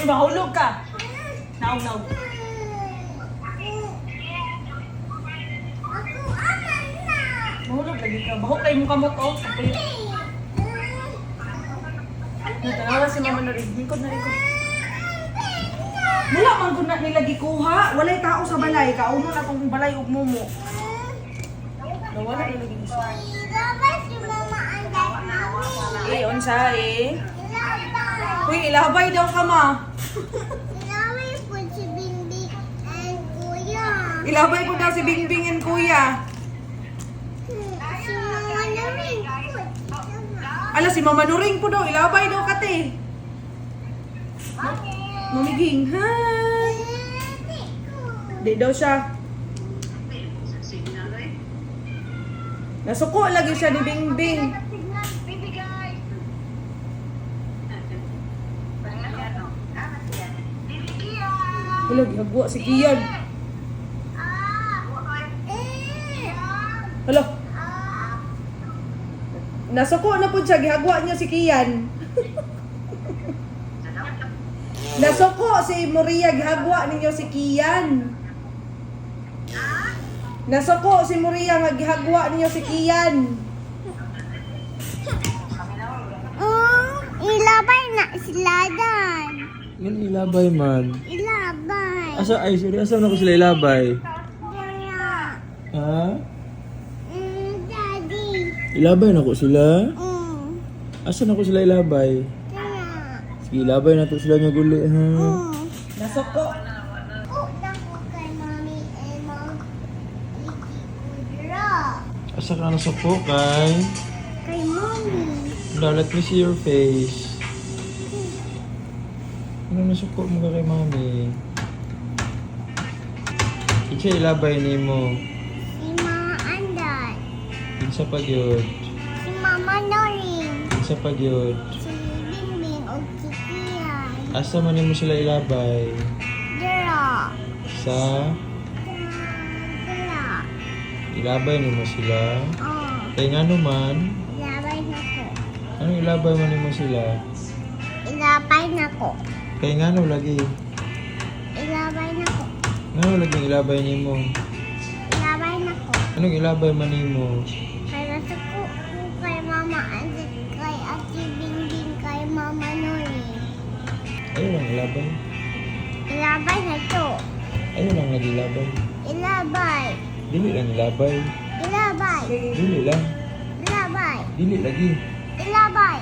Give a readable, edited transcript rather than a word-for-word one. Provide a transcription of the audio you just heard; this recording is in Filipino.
Mahulog ka. Naog. Mahulog lagi ka. Bahok kayo mo kamot, oh. Natanawa si Mama na rin. Lingkod na rin ko. Wala man kung nilagi kuha. Walay tao sa balay. Kauno na itong balay ug mumo. Nawala nilagi isa. Unsa eh? Uy, ilabay daw ka ma. Ilabay po si Bingbing and Kuya. Ilabay ko daw si Bingbing and Kuya. Si Mama na rin po. Ala, si Mama Nuring po daw. Ilabay daw kate. Mamiging, hi! Di daw siya. Nasuko lagi siya ni Bingbing. Wala, gihagwa si Kian. Hala. Nasuko na po siya. Gihagwa niya si Kian. Nasuko si Maria. Gihagwa ninyo si Kian. Nasuko si Maria. Gihagwa ninyo si Kian. Ilabay na sila dan. Yan ilabay man. Ilabay. Asa ay seryoso na ko sila ilabay. Kaya. Ha? Daddy. Ilabay na ko sila. Mm. Asa na ko sila ilabay? Kaya. Sige, ilabay na to sila nga guli ha. Nasuko. Utang ko kay Mami and Mom. Ikikudra. Asa ka nasuko kay? Kay Mommy. Now, let me see your face. Ano nasuko mo ka kay mami? Itsa ilabay ni mo. Si Mama Anday. Itsa pag yun. Si Mama Noring. Itsa pag yun. Si Bingbing o si Kian. Asa man mo sila ilabay? Dra. Sa Dra. ilabay ni mo sila. Oh. Kay nga naman, Ilabay na ko. anong ilabay man mo sila? Ilabay na ko. Kay nga no lagi. Ilabay na ko. Nga no lagi ilabay ni mo. Ilabay na ko. Anong ilabay man ni mo? Kaya sa ko kay Mama Anday, kay Ate Bingbing, kay Mama Noring. Ayun lang ilabay. Ilabay na to. Ayun lang lagi ilabay. Ilabay. Dili lang ilabay. Ilabay. Dili lang. Ilabay. Dili lagi. Ilabay.